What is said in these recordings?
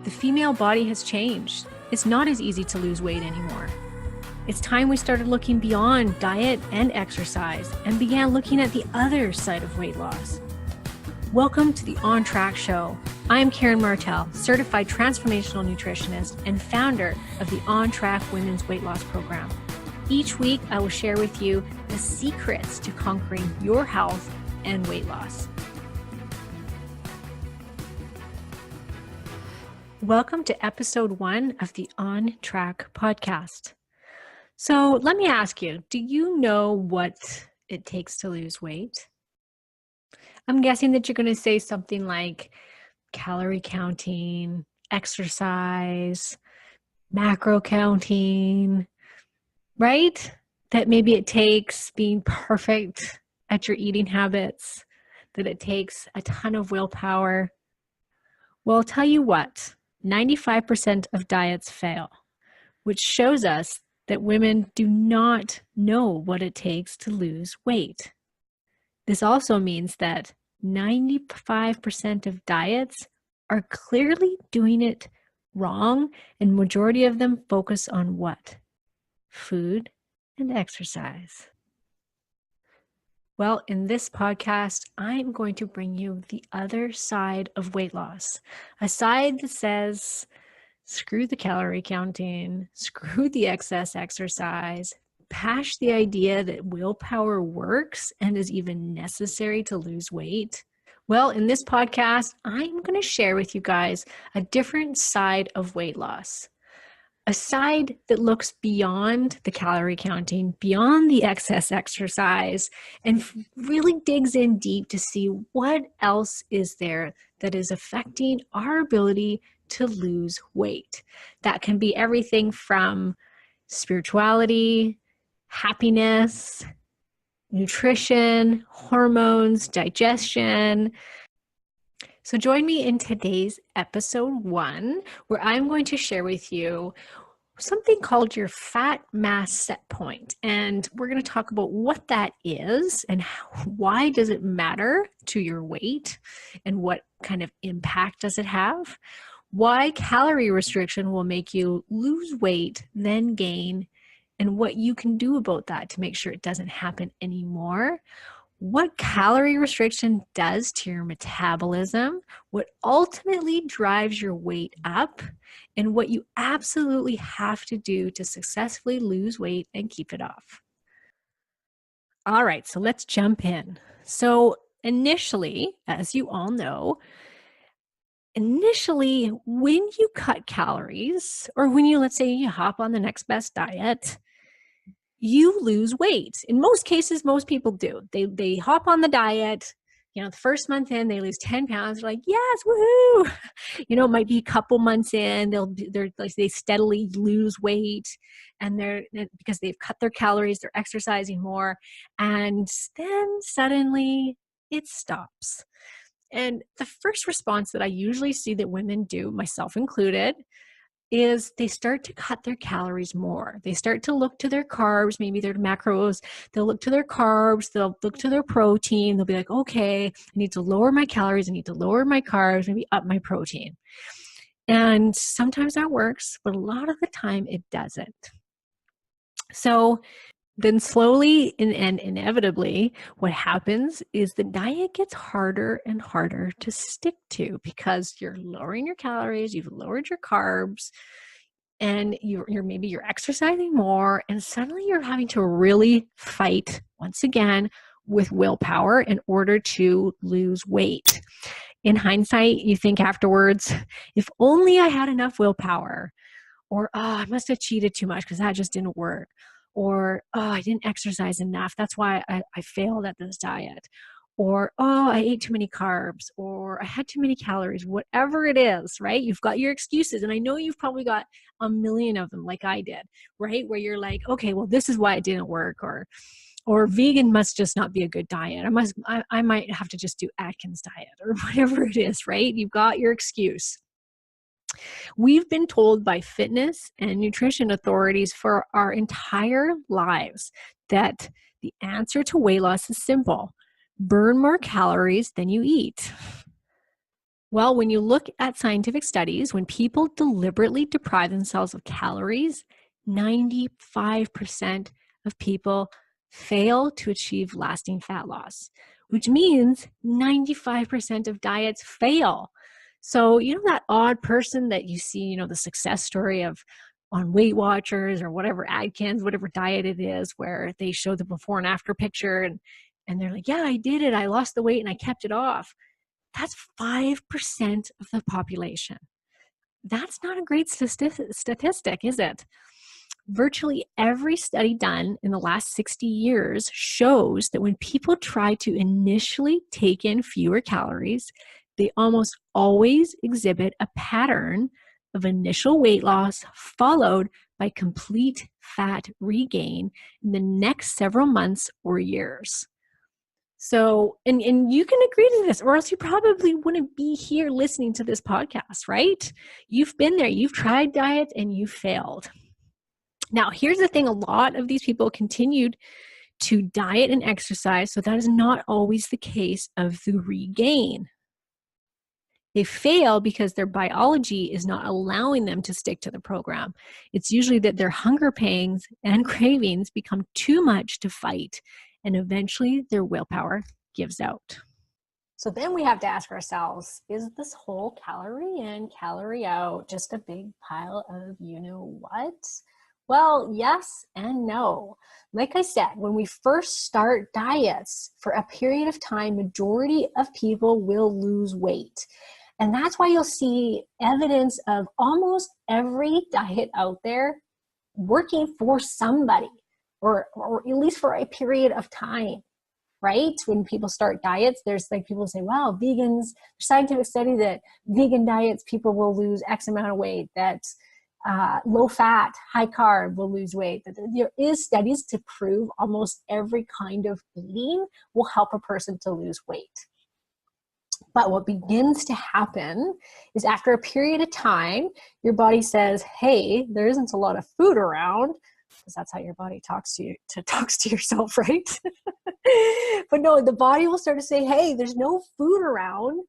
The female body has changed. It's not as easy to lose weight anymore. It's time we started looking beyond diet and exercise and began looking at the other side of weight loss. Welcome to the OnTrack show. I'm Karen Martel, certified transformational nutritionist and founder of the OnTrack Women's Weight Loss Program. Each week, I will share with you the secrets to conquering your health and weight loss. Welcome to episode 1 of the OnTrack podcast. So let me ask you, do you know what it takes to lose weight? I'm guessing that you're going to say something like calorie counting, exercise, macro counting, right? That maybe it takes being perfect at your eating habits, that it takes a ton of willpower. Well, I'll tell you what, 95% of diets fail, which shows us that women do not know what it takes to lose weight. This also means that 95% of diets are clearly doing it wrong, and majority of them focus on what? Food and exercise. Well, in this podcast, I'm going to bring you the other side of weight loss, a side that says, screw the calorie counting, screw the excess exercise, bash the idea that willpower works and is even necessary to lose weight. Well, in this podcast, I'm going to share with you guys a different side of weight loss. A side that looks beyond the calorie counting, beyond the excess exercise, and really digs in deep to see what else is there that is affecting our ability to lose weight. That can be everything from spirituality, happiness, nutrition, hormones, digestion. So join me in today's episode 1, where I'm going to share with you something called your fat mass set point. And we're going to talk about what that is and why does it matter to your weight and what kind of impact does it have? Why calorie restriction will make you lose weight, then gain, and what you can do about that to make sure it doesn't happen anymore. What calorie restriction does to your metabolism, what ultimately drives your weight up, and what you absolutely have to do to successfully lose weight and keep it off. All right, so let's jump in. So initially, as you all know, when you cut calories, or when you, let's say you hop on the next best diet, you lose weight. In most cases, most people do. They hop on the diet, the first month in, they lose 10 pounds. They're like, yes, woohoo. It might be a couple months in, they steadily lose weight, and because they've cut their calories, they're exercising more, and then suddenly it stops. And the first response that I usually see that women do, myself included, is they start to cut their calories more. They start to look to their carbs, maybe their macros. They'll look to their carbs. They'll look to their protein. They'll be like, okay, I need to lower my calories. I need to lower my carbs, maybe up my protein. And sometimes that works, but a lot of the time it doesn't. So then slowly and inevitably, what happens is the diet gets harder and harder to stick to because you're lowering your calories, you've lowered your carbs, and you're exercising more, and suddenly you're having to really fight once again with willpower in order to lose weight. In hindsight, you think afterwards, if only I had enough willpower, or I must have cheated too much because that just didn't work. Or, I didn't exercise enough. That's why I failed at this diet. Or, I ate too many carbs. Or I had too many calories. Whatever it is, right? You've got your excuses. And I know you've probably got a million of them like I did, right? Where you're like, okay, well, this is why it didn't work. Or vegan must just not be a good diet. I might have to just do Atkins diet or whatever it is, right? You've got your excuse. We've been told by fitness and nutrition authorities for our entire lives that the answer to weight loss is simple. Burn more calories than you eat. Well, when you look at scientific studies, when people deliberately deprive themselves of calories, 95% of people fail to achieve lasting fat loss, which means 95% of diets fail. So, that odd person that you see, the success story of on Weight Watchers or whatever Atkins, whatever diet it is, where they show the before and after picture and they're like, yeah, I did it. I lost the weight and I kept it off. That's 5% of the population. That's not a great statistic, is it? Virtually every study done in the last 60 years shows that when people try to initially take in fewer calories, they almost always exhibit a pattern of initial weight loss followed by complete fat regain in the next several months or years. So, and you can agree to this, or else you probably wouldn't be here listening to this podcast, right? You've been there, you've tried diets, and you failed. Now, here's the thing, a lot of these people continued to diet and exercise, so that is not always the case of the regain. They fail because their biology is not allowing them to stick to the program. It's usually that their hunger pangs and cravings become too much to fight, and eventually their willpower gives out. So then we have to ask ourselves, is this whole calorie in, calorie out just a big pile of you-know-what? Well, yes and no. Like I said, when we first start diets, for a period of time, majority of people will lose weight. And that's why you'll see evidence of almost every diet out there working for somebody, or at least for a period of time, right? When people start diets, there's like people say, wow, vegans, scientific study that vegan diets, people will lose X amount of weight, that low fat, high carb will lose weight. There is studies to prove almost every kind of eating will help a person to lose weight. But what begins to happen is after a period of time, your body says, hey, there isn't a lot of food around, because that's how your body talks to yourself, right? But no, the body will start to say, hey, there's no food around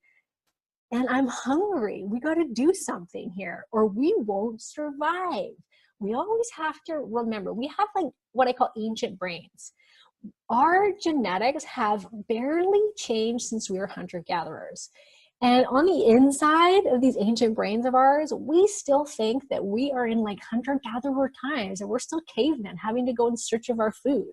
and I'm hungry. We got to do something here or we won't survive. We always have to remember, we have like what I call ancient brains. Our genetics have barely changed since we were hunter-gatherers. And on the inside of these ancient brains of ours, we still think that we are in like hunter-gatherer times and we're still cavemen having to go in search of our food.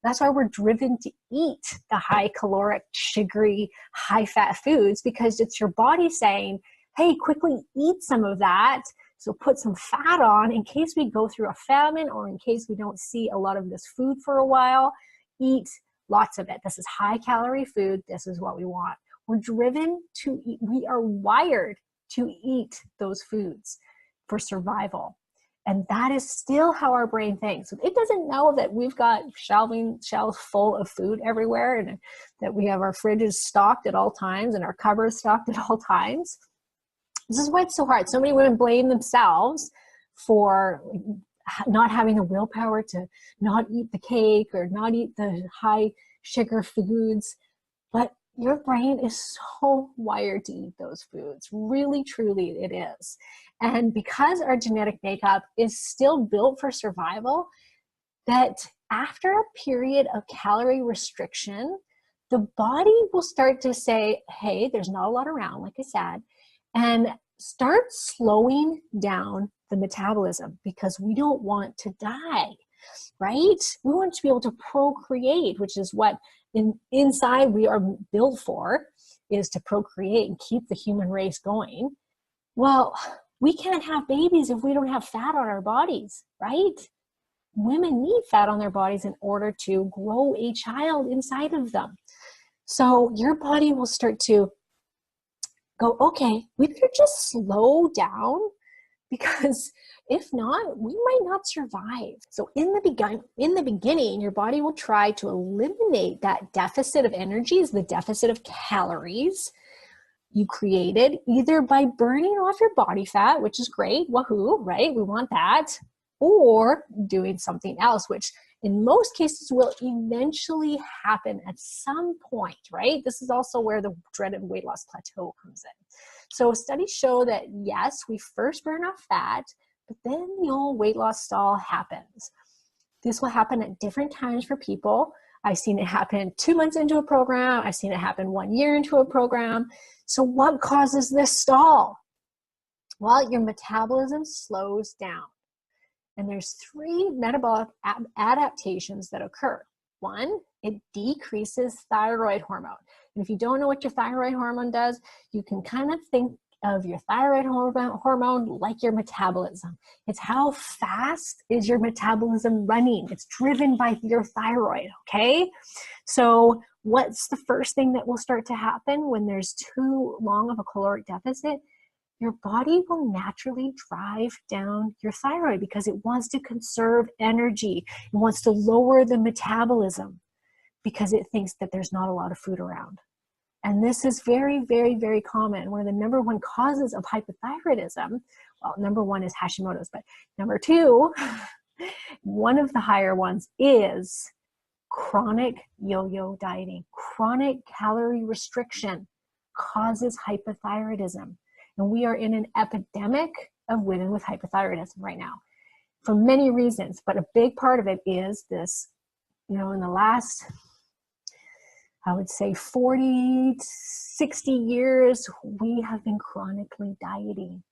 That's why we're driven to eat the high caloric, sugary, high fat foods, because it's your body saying, hey, quickly eat some of that. So put some fat on in case we go through a famine or in case we don't see a lot of this food for a while. Eat lots of it. This is high calorie food. This is what we want. We're driven to eat. We are wired to eat those foods for survival. And that is still how our brain thinks. It doesn't know that we've got shelves full of food everywhere and that we have our fridges stocked at all times and our cupboards stocked at all times. This is why it's so hard. So many women blame themselves for not having the willpower to not eat the cake or not eat the high sugar foods. But your brain is so wired to eat those foods. Really, truly, it is. And because our genetic makeup is still built for survival, that after a period of calorie restriction, the body will start to say, hey, there's not a lot around, like I said, and start slowing down the metabolism because we don't want to die, right? We want to be able to procreate, which is what inside we are built for, is to procreate and keep the human race going. Well, we can't have babies if we don't have fat on our bodies, right? Women need fat on their bodies in order to grow a child inside of them. So your body will start to go, okay, we better just slow down because if not, we might not survive. So in the beginning, your body will try to eliminate that deficit of energies, the deficit of calories you created, either by burning off your body fat, which is great, woohoo, right? We want that, or doing something else, which in most cases will eventually happen at some point, right? This is also where the dreaded weight loss plateau comes in. So studies show that yes, we first burn off fat, but then the old weight loss stall happens. This will happen at different times for people. I've seen it happen 2 months into a program. I've seen it happen 1 year into a program. So what causes this stall? Well, your metabolism slows down. And there's 3 metabolic adaptations that occur. 1, it decreases thyroid hormone. And if you don't know what your thyroid hormone does, you can kind of think of your thyroid hormone like your metabolism. It's how fast is your metabolism running. It's driven by your thyroid, okay? So what's the first thing that will start to happen when there's too long of a caloric deficit? Your body will naturally drive down your thyroid because it wants to conserve energy. It wants to lower the metabolism because it thinks that there's not a lot of food around. And this is very, very, very common. One of the number 1 causes of hypothyroidism, well, number 1 is Hashimoto's, but number 2, one of the higher ones is chronic yo-yo dieting. Chronic calorie restriction causes hypothyroidism. And we are in an epidemic of women with hypothyroidism right now for many reasons. But a big part of it is this, in the last, I would say 40, 60 years, we have been chronically dieting,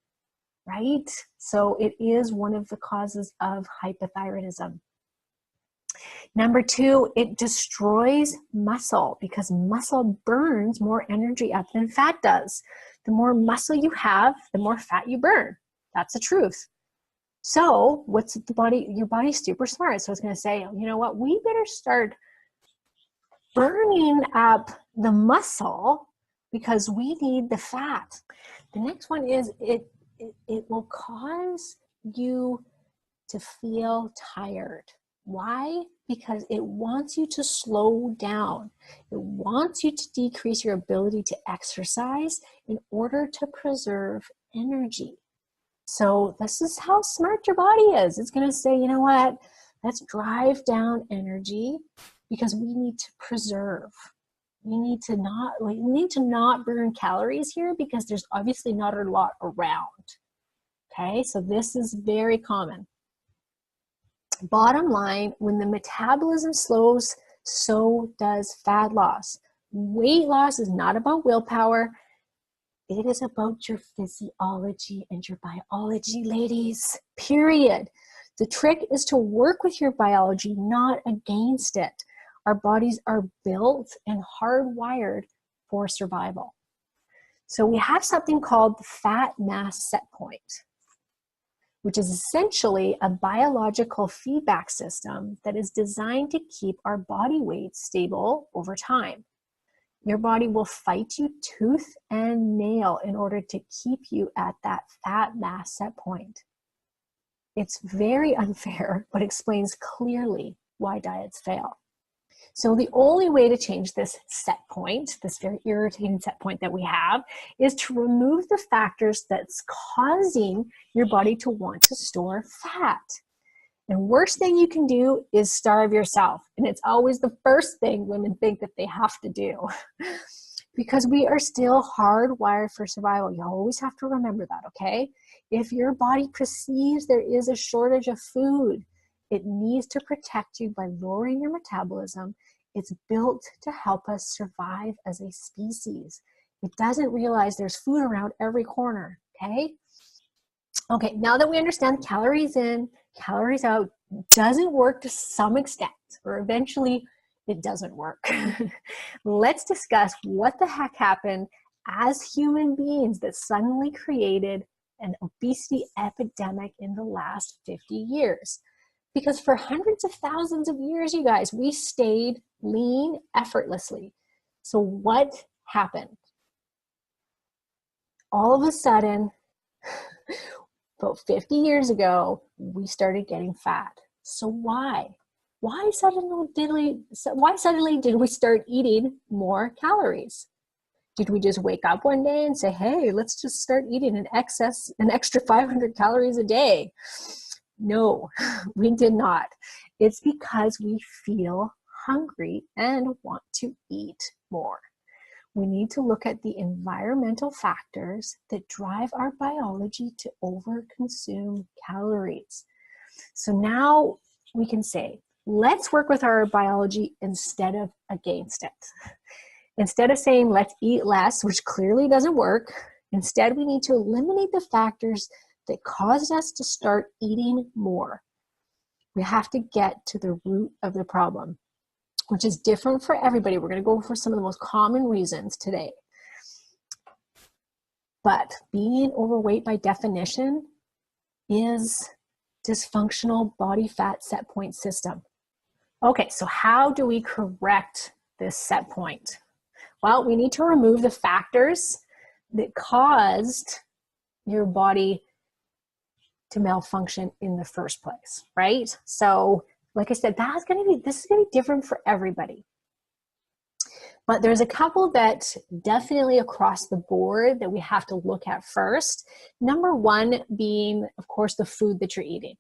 right? So it is one of the causes of hypothyroidism. Number 2, it destroys muscle because muscle burns more energy up than fat does. The more muscle you have, the more fat you burn. That's the truth. So what's the body? Your body's super smart. So it's going to say, you know what? We better start burning up the muscle because we need the fat. The next one is it will cause you to feel tired. Why? Because it wants you to slow down. It wants you to decrease your ability to exercise in order to preserve energy. So this is how smart your body is. It's going to say, you know what? Let's drive down energy because we need to preserve. We need to not burn calories here because there's obviously not a lot around. Okay, so this is very common. Bottom line, when the metabolism slows, so does fat loss. Weight loss is not about willpower. It is about your physiology and your biology, ladies, period. The trick is to work with your biology, not against it. Our bodies are built and hardwired for survival. So we have something called the fat mass set point, which is essentially a biological feedback system that is designed to keep our body weight stable over time. Your body will fight you tooth and nail in order to keep you at that fat mass set point. It's very unfair, but explains clearly why diets fail. So the only way to change this set point, this very irritating set point that we have, is to remove the factors that's causing your body to want to store fat. And worst thing you can do is starve yourself. And it's always the first thing women think that they have to do. Because we are still hardwired for survival. You always have to remember that, okay? If your body perceives there is a shortage of food, it needs to protect you by lowering your metabolism. It's built to help us survive as a species. It doesn't realize there's food around every corner, okay? Okay, now that we understand calories in, calories out doesn't work to some extent, or eventually it doesn't work. Let's discuss what the heck happened as human beings that suddenly created an obesity epidemic in the last 50 years. Because for hundreds of thousands of years, you guys, we stayed lean effortlessly. So what happened? All of a sudden, about 50 years ago, we started getting fat. So why? Why suddenly did we start eating more calories? Did we just wake up one day and say, hey, let's just start eating an extra 500 calories a day? No, we did not. It's because we feel hungry and want to eat more. we need to look at the environmental factors that drive our biology to overconsume calories. So now we can say, let's work with our biology instead of against it. Instead of saying, let's eat less, which clearly doesn't work, instead we need to eliminate the factors that caused us to start eating more. We have to get to the root of the problem, which is different for everybody. We're going to go for some of the most common reasons today. But being overweight by definition is dysfunctional body fat set point system. Okay, so how do we correct this set point? Well, we need to remove the factors that caused your body to malfunction in the first place, right? So like I said, this is going to be different for everybody. But there's a couple that definitely across the board that we have to look at first. Number one being, of course, the food that you're eating,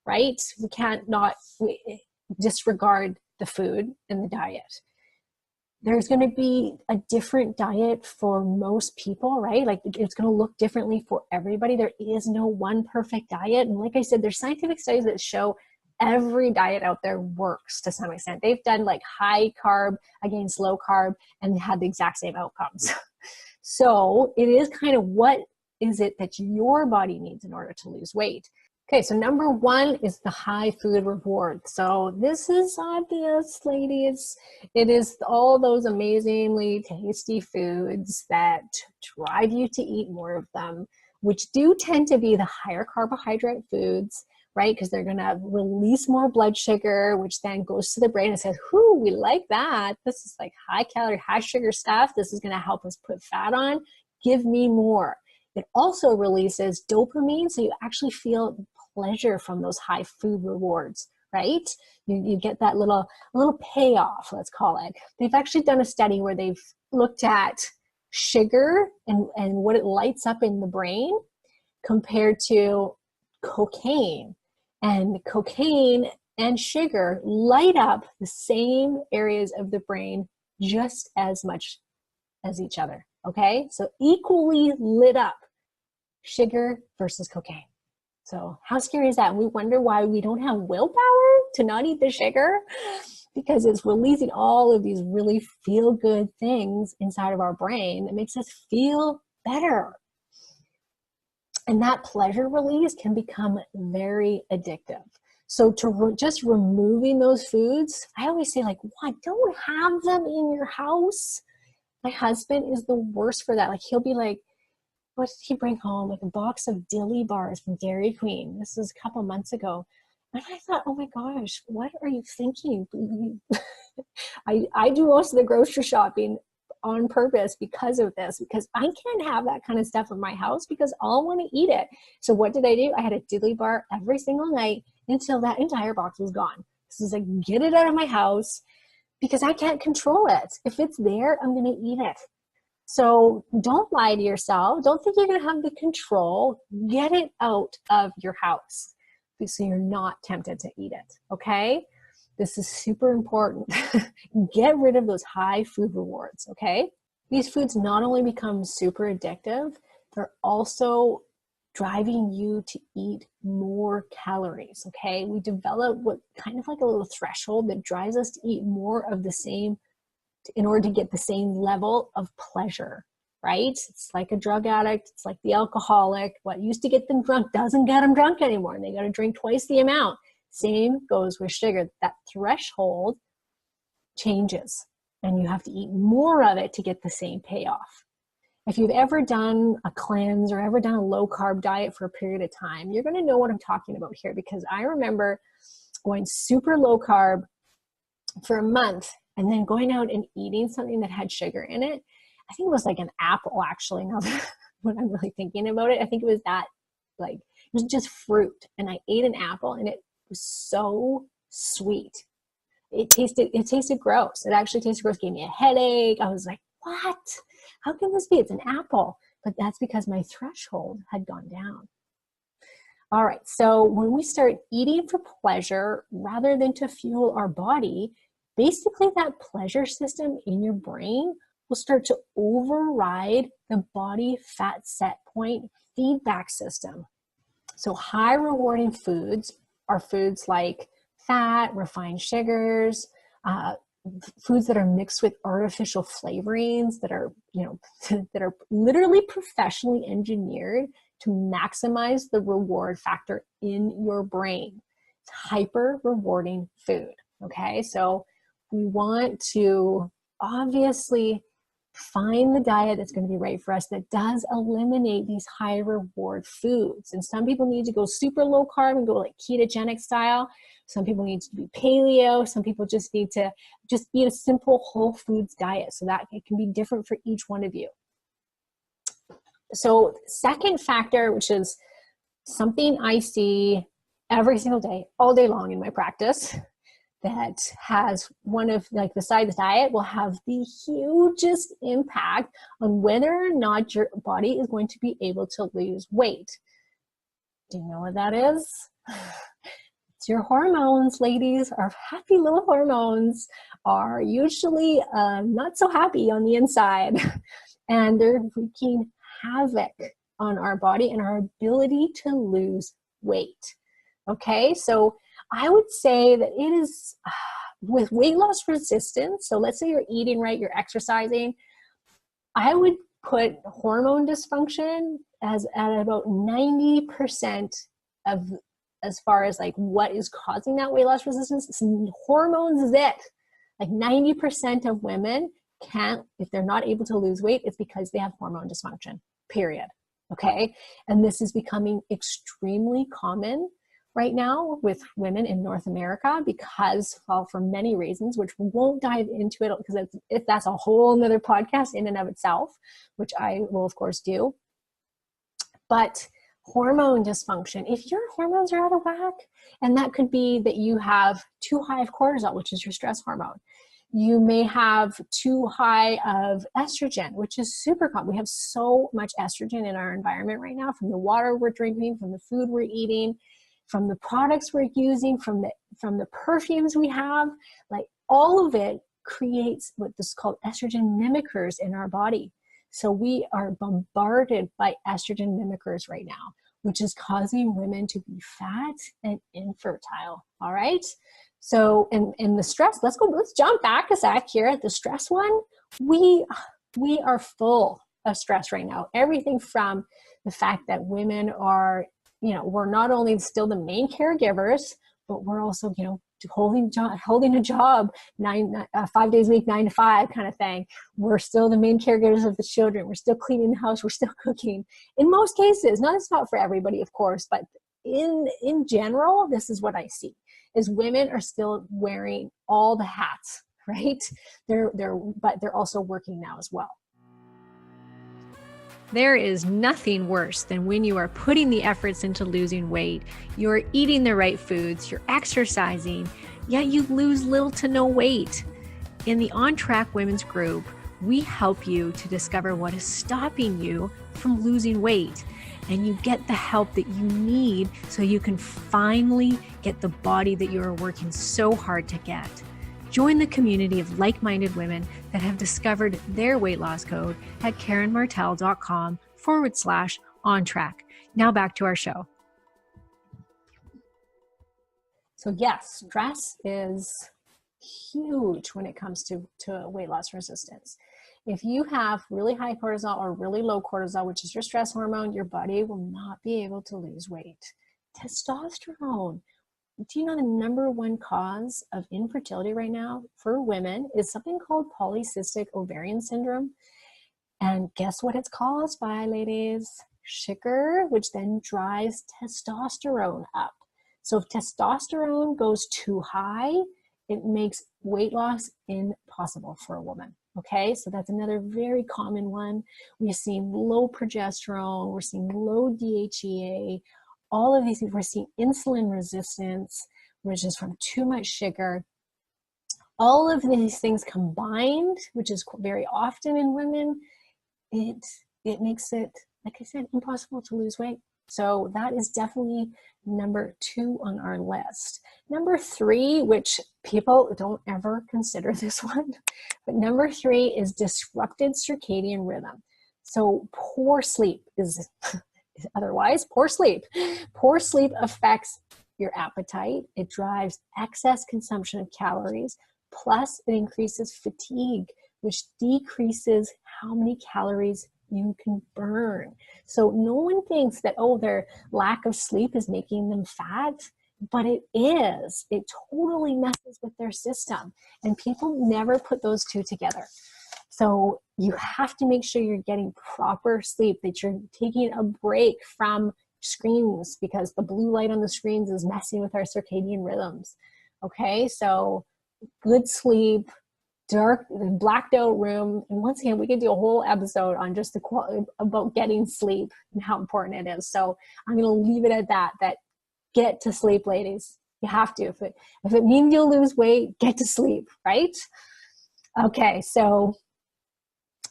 right? We can't disregard the food in the diet. There's going to be a different diet for most people, right? Like it's going to look differently for everybody. There is no one perfect diet. And like I said, there's scientific studies that show every diet out there works to some extent. They've done like high carb against low carb and had the exact same outcomes. So it is kind of, what is it that your body needs in order to lose weight? Okay, so number one is the high food reward. So this is obvious, ladies. It is all those amazingly tasty foods that drive you to eat more of them, which do tend to be the higher carbohydrate foods, right? Because they're going to release more blood sugar, which then goes to the brain and says, "Whoo, we like that. This is like high calorie, high sugar stuff. This is going to help us put fat on. Give me more." It also releases dopamine, so you actually feel pleasure from those high food rewards, right? You get that little payoff, let's call it. They've actually done a study where they've looked at sugar and what it lights up in the brain compared to cocaine. And cocaine and sugar light up the same areas of the brain just as much as each other, okay? So equally lit up, sugar versus cocaine. So how scary is that? And we wonder why we don't have willpower to not eat the sugar, because it's releasing all of these really feel-good things inside of our brain that makes us feel better. And that pleasure release can become very addictive. So just removing those foods, I always say, like, what? Don't have them in your house. My husband is the worst for that. Like, he'll be like, what did he bring home? Like a box of dilly bars from Dairy Queen. This was a couple months ago. And I thought, oh my gosh, what are you thinking? I do most of the grocery shopping on purpose because of this, because I can't have that kind of stuff in my house because I'll want to eat it. So what did I do? I had a dilly bar every single night until that entire box was gone. This is like, get it out of my house because I can't control it. If it's there, I'm going to eat it. So don't lie to yourself. Don't think you're going to have the control. Get it out of your house so you're not tempted to eat it, okay? This is super important. Get rid of those high food rewards, okay? These foods not only become super addictive, they're also driving you to eat more calories, okay? We develop what kind of like a little threshold that drives us to eat more of the same in order to get the same level of pleasure, right? It's like a drug addict. It's like the alcoholic. What used to get them drunk doesn't get them drunk anymore. And they got to drink twice the amount. Same goes with sugar. That threshold changes and you have to eat more of it to get the same payoff. If you've ever done a cleanse or ever done a low carb diet for a period of time, you're going to know what I'm talking about here, because I remember going super low carb for a month and then going out and eating something that had sugar in it. I think it was like an apple, actually, now that when I'm really thinking about it. I think it was that, like, it was just fruit. And I ate an apple and it was so sweet. It tasted gross. It actually tasted gross. It gave me a headache. I was like, what? How can this be? It's an apple. But that's because my threshold had gone down. All right, so when we start eating for pleasure rather than to fuel our body, basically that pleasure system in your brain will start to override the body fat set point feedback system. So high rewarding foods are foods like fat, refined sugars, foods that are mixed with artificial flavorings that are, that are literally professionally engineered to maximize the reward factor in your brain. It's hyper rewarding food. Okay, so we want to obviously find the diet that's going to be right for us that does eliminate these high reward foods. And some people need to go super low carb and go like ketogenic style. Some people need to be paleo. Some people just need to just eat a simple whole foods diet. So that it can be different for each one of you. So second factor, which is something I see every single day, all day long in my practice, that has one of, like, besides diet, will have the hugest impact on whether or not your body is going to be able to lose weight. Do you know what that is? It's your hormones, ladies. Our happy little hormones are usually not so happy on the inside, and they're wreaking havoc on our body and our ability to lose weight. Okay, so I would say that it is with weight loss resistance. So let's say you're eating right, you're exercising. I would put hormone dysfunction as at about 90% of, as far as like what is causing that weight loss resistance. Hormones is it. Like 90% of women can't, if they're not able to lose weight, it's because they have hormone dysfunction, period. Okay, and this is becoming extremely common right now with women in North America because, well, for many reasons, which we won't dive into it because that's a whole nother podcast in and of itself, which I will of course do. But hormone dysfunction, if your hormones are out of whack, and that could be that you have too high of cortisol, which is your stress hormone. You may have too high of estrogen, which is super common. We have so much estrogen in our environment right now, from the water we're drinking, from the food we're eating, from the products we're using, from the perfumes we have. Like, all of it creates what is called estrogen mimickers in our body. So we are bombarded by estrogen mimickers right now, which is causing women to be fat and infertile. All right. So in the stress, let's jump back a sec here at the stress one. We are full of stress right now. Everything from the fact that women are, we're not only still the main caregivers, but we're also, holding a job 5 days a week, 9 to 5 kind of thing. We're still the main caregivers of the children. We're still cleaning the house. We're still cooking. In most cases, it's not for everybody, of course, but in general, this is what I see, is women are still wearing all the hats, right? But they're also working now as well. There is nothing worse than when you are putting the efforts into losing weight, you're eating the right foods, you're exercising, yet you lose little to no weight. In the OnTrack Women's Group, we help you to discover what is stopping you from losing weight, and you get the help that you need so you can finally get the body that you are working so hard to get. Join the community of like-minded women that have discovered their weight loss code at KarenMartel.com/OnTrack. Now back to our show. So yes, stress is huge when it comes to weight loss resistance. If you have really high cortisol or really low cortisol, which is your stress hormone, your body will not be able to lose weight. Testosterone. Do you know the number one cause of infertility right now for women is something called polycystic ovarian syndrome? And guess what it's caused by, ladies? Sugar, which then drives testosterone up. So if testosterone goes too high, it makes weight loss impossible for a woman. Okay, so that's another very common one. We're seeing low progesterone, we're seeing low DHEA, all of these, we're seeing insulin resistance, which is from too much sugar. All of these things combined, which is very often in women, it makes it, like I said, impossible to lose weight. So that is definitely number 2 on our list. Number 3, which people don't ever consider this one, but number 3 is disrupted circadian rhythm. So poor sleep is otherwise poor sleep. Poor sleep affects your appetite. It drives excess consumption of calories. Plus, it increases fatigue, which decreases how many calories you can burn. So no one thinks that, oh, their lack of sleep is making them fat, but it is. It totally messes with their system. And people never put those two together. So you have to make sure you're getting proper sleep, that you're taking a break from screens, because the blue light on the screens is messing with our circadian rhythms. Okay, so good sleep, dark, blacked out room. And once again, we could do a whole episode on just the quality about getting sleep and how important it is. So I'm going to leave it at that get to sleep, ladies. You have to. If it means you'll lose weight, get to sleep, right? Okay, so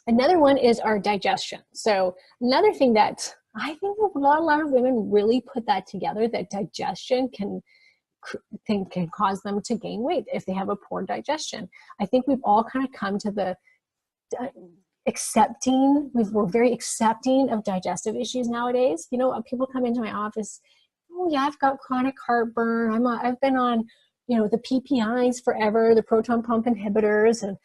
another one is our digestion. So another thing that I think a lot of women really put that together, that digestion can cause them to gain weight if they have a poor digestion. I think we've all kind of come to the we're very accepting of digestive issues nowadays. You know, people come into my office, oh yeah, I've got chronic heartburn. I've been on, the PPIs forever, the proton pump inhibitors, and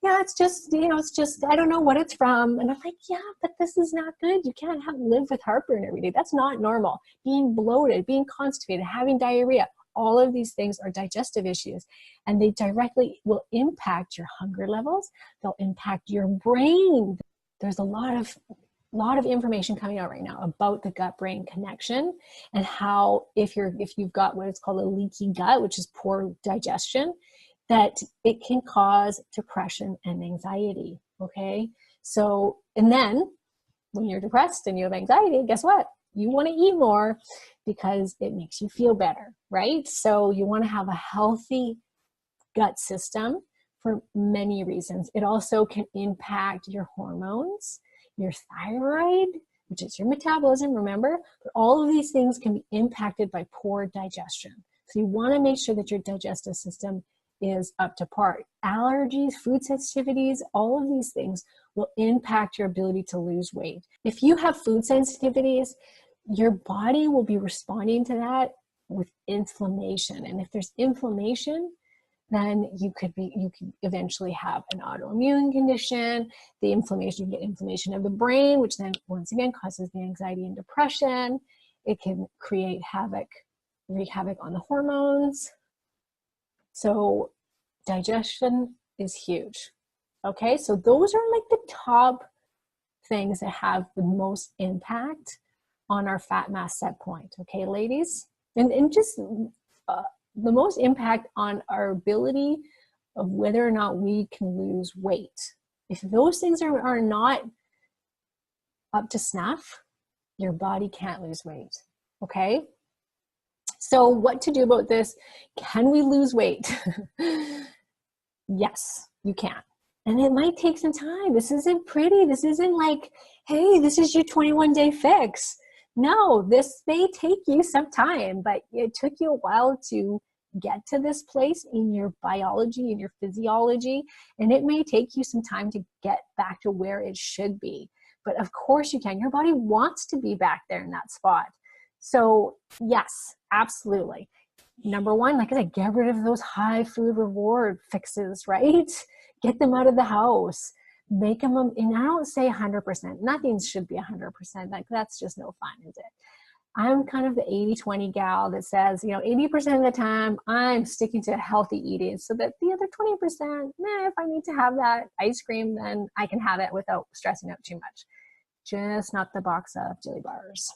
yeah, it's just, I don't know what it's from. And I'm like, yeah, but this is not good. You can't live with heartburn every day. That's not normal. Being bloated, being constipated, having diarrhea, all of these things are digestive issues, and they directly will impact your hunger levels. They'll impact your brain. There's a lot of information coming out right now about the gut-brain connection, and how if you've got what is called a leaky gut, which is poor digestion, that it can cause depression and anxiety. Okay, so, and then when you're depressed and you have anxiety, guess what? You want to eat more because it makes you feel better, right? So you want to have a healthy gut system for many reasons. It also can impact your hormones, your thyroid, which is your metabolism, remember? But all of these things can be impacted by poor digestion. So you want to make sure that your digestive system is up to par. Allergies, food sensitivities, all of these things will impact your ability to lose weight. If you have food sensitivities, your body will be responding to that with inflammation. And if there's inflammation, then you could eventually have an autoimmune condition. You get inflammation of the brain, which then once again causes the anxiety and depression. It can wreak havoc on the hormones. So digestion is huge. Okay, so those are like the top things that have the most impact on our fat mass set point. Okay, ladies? And just the most impact on our ability of whether or not we can lose weight. If those things are not up to snuff, your body can't lose weight. Okay? So what to do about this? Can we lose weight? Yes, you can. And it might take some time. This isn't pretty. This isn't like, hey, this is your 21-day fix. No, this may take you some time, but it took you a while to get to this place in your biology and your physiology. And it may take you some time to get back to where it should be. But of course you can. Your body wants to be back there in that spot. So yes, absolutely. Number one, like I said, get rid of those high food reward fixes, right? Get them out of the house. Make them, and I don't say 100%. Nothing should be 100%. Like that's just no fun, is it? I'm kind of the 80-20 gal that says, 80% of the time I'm sticking to healthy eating, so that the other 20%, if I need to have that ice cream, then I can have it without stressing out too much. Just not the box of jelly bars.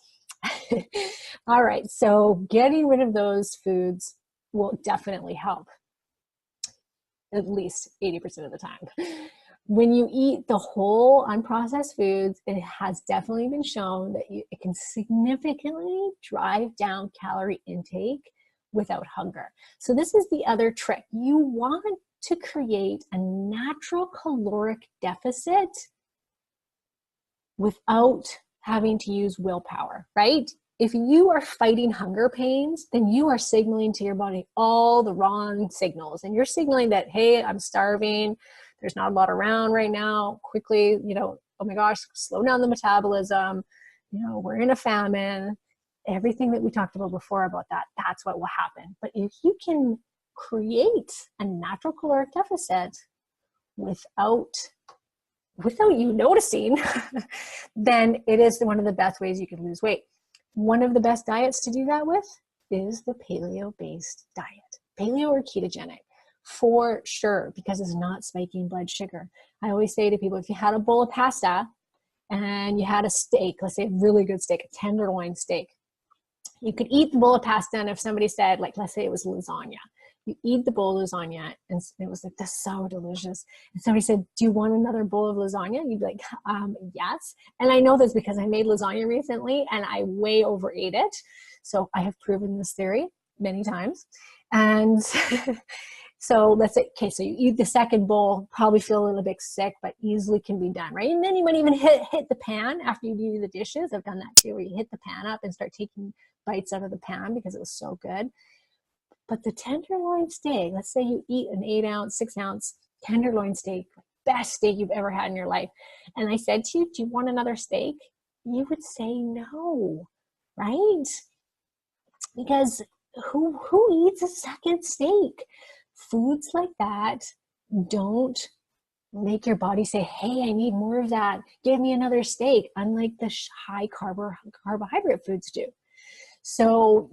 All right, so getting rid of those foods will definitely help, at least 80% of the time. When you eat the whole unprocessed foods, it has definitely been shown that it can significantly drive down calorie intake without hunger. So this is the other trick. You want to create a natural caloric deficit without having to use willpower, right? if you are fighting hunger pains, then you are signaling to your body all the wrong signals. And you're signaling that, hey, I'm starving. There's not a lot around right now. Quickly, oh my gosh, slow down the metabolism. We're in a famine. Everything that we talked about before about that, that's what will happen. But if you can create a natural caloric deficit without you noticing, then it is one of the best ways you can lose weight. One of the best diets to do that with is the paleo-based diet, paleo or ketogenic, for sure, because it's not spiking blood sugar. I always say to people, if you had a bowl of pasta and you had a steak, let's say a really good steak, a tenderloin steak, you could eat the bowl of pasta, and if somebody said, like, let's say it was lasagna, you eat the bowl of lasagna, and it was like, that's so delicious. And somebody said, do you want another bowl of lasagna? You'd be like, yes. And I know this because I made lasagna recently, and I way overate it. So I have proven this theory many times. And so let's say, okay, so you eat the second bowl, probably feel a little bit sick, but easily can be done, right? And then you might even hit the pan after you do the dishes. I've done that too, where you hit the pan up and start taking bites out of the pan because it was so good. But the tenderloin steak, let's say you eat an 8-ounce, 6-ounce tenderloin steak, best steak you've ever had in your life. And I said to you, do you want another steak? You would say no, right? Because who eats a second steak? Foods like that don't make your body say, hey, I need more of that. Give me another steak, unlike the high carbohydrate foods do. So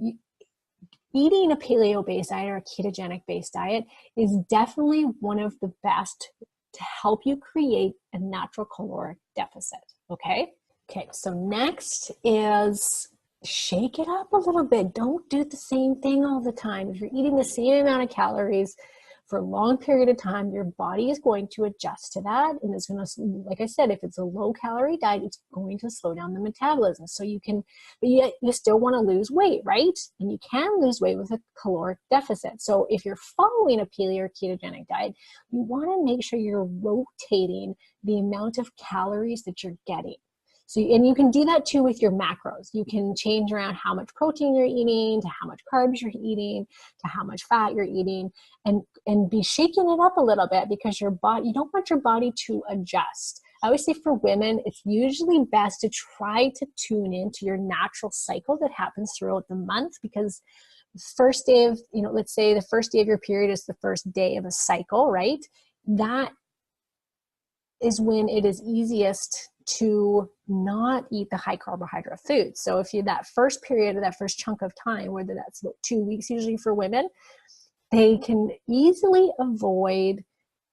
eating a paleo-based diet or a ketogenic-based diet is definitely one of the best to help you create a natural caloric deficit, okay? Okay, so next is shake it up a little bit. Don't do the same thing all the time. If you're eating the same amount of calories for a long period of time, your body is going to adjust to that. And it's going to, like I said, if it's a low calorie diet, it's going to slow down the metabolism. So you can, but yet you still want to lose weight, right? And you can lose weight with a caloric deficit. So if you're following a paleo or ketogenic diet, you want to make sure you're rotating the amount of calories that you're getting. So, and you can do that too with your macros. You can change around how much protein you're eating, to how much carbs you're eating, to how much fat you're eating, and be shaking it up a little bit, because your body, you don't want your body to adjust. I always say for women, it's usually best to try to tune into your natural cycle that happens throughout the month, because first day of, let's say the first day of your period is the first day of a cycle, right? That is when it is easiest to not eat the high carbohydrate foods. So if you, that first period or that first chunk of time, whether that's about 2 weeks usually for women, they can easily avoid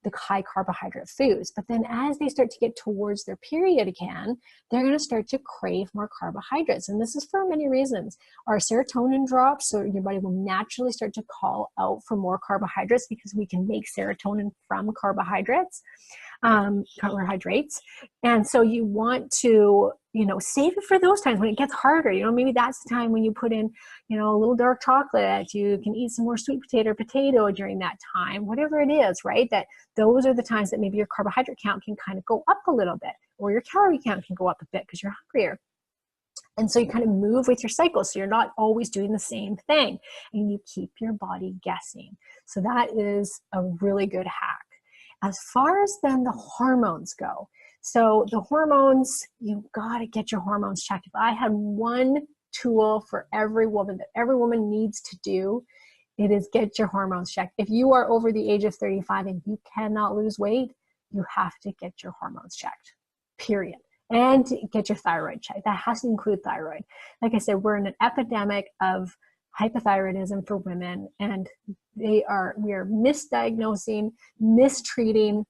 the high carbohydrate foods. But then as they start to get towards their period again, they're going to start to crave more carbohydrates. And this is for many reasons. Our serotonin drops, so your body will naturally start to call out for more carbohydrates, because we can make serotonin from carbohydrates. And so you want to, save it for those times when it gets harder. Maybe that's the time when you put in, a little dark chocolate. You can eat some more sweet potato during that time, whatever it is, right? That those are the times that maybe your carbohydrate count can kind of go up a little bit, or your calorie count can go up a bit because you're hungrier. And so you kind of move with your cycle. So you're not always doing the same thing, and you keep your body guessing. So that is a really good hack. As far as then the hormones go, so the hormones, you got to get your hormones checked. If I had one tool for every woman that every woman needs to do, it is get your hormones checked. If you are over the age of 35 and you cannot lose weight, you have to get your hormones checked, period. And get your thyroid checked. That has to include thyroid. Like I said, we're in an epidemic of hypothyroidism for women, and we are misdiagnosing, mistreating,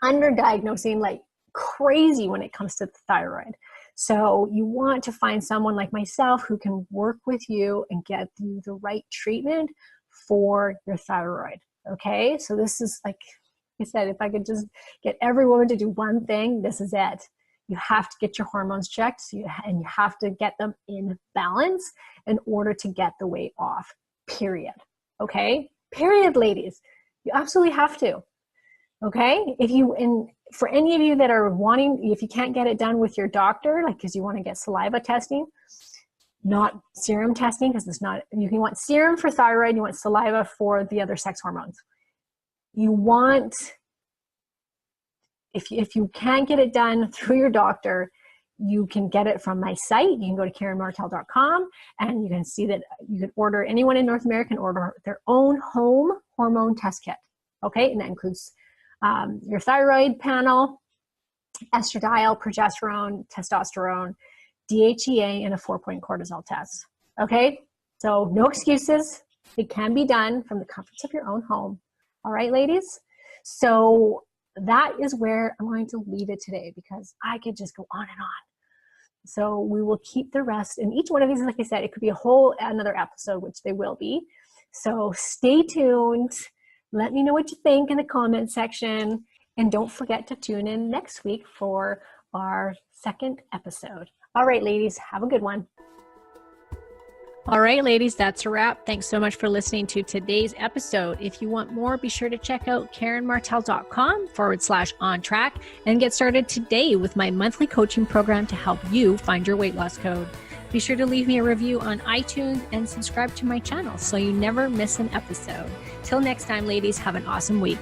underdiagnosing like crazy when it comes to the thyroid. So you want to find someone like myself who can work with you and get you the right treatment for your thyroid. Okay, so this is, like I said, if I could just get every woman to do one thing, this is it. You have to get your hormones checked, and you have to get them in balance in order to get the weight off, period. Okay? Period, ladies. You absolutely have to. Okay? For any of you that are wanting, if you can't get it done with your doctor, like because you want to get saliva testing, not serum testing, because it's not, you can want serum for thyroid, you want saliva for the other sex hormones. You want, if you can't get it done through your doctor, you can get it from my site. You can go to KarenMartel.com and you can see that you can order, anyone in North America can order their own home hormone test kit. Okay, and that includes your thyroid panel, estradiol, progesterone, testosterone, DHEA, and a 4-point cortisol test. Okay, so no excuses. It can be done from the comforts of your own home. All right, ladies? So that is where I'm going to leave it today, because I could just go on and on. So we will keep the rest. And each one of these, like I said, it could be a whole another episode, which they will be. So stay tuned. Let me know what you think in the comment section. And don't forget to tune in next week for our second episode. All right, ladies, have a good one. All right, ladies, that's a wrap. Thanks so much for listening to today's episode. If you want more, be sure to check out KarenMartel.com/OnTrack and get started today with my monthly coaching program to help you find your weight loss code. Be sure to leave me a review on iTunes and subscribe to my channel so you never miss an episode. Till next time, ladies, have an awesome week.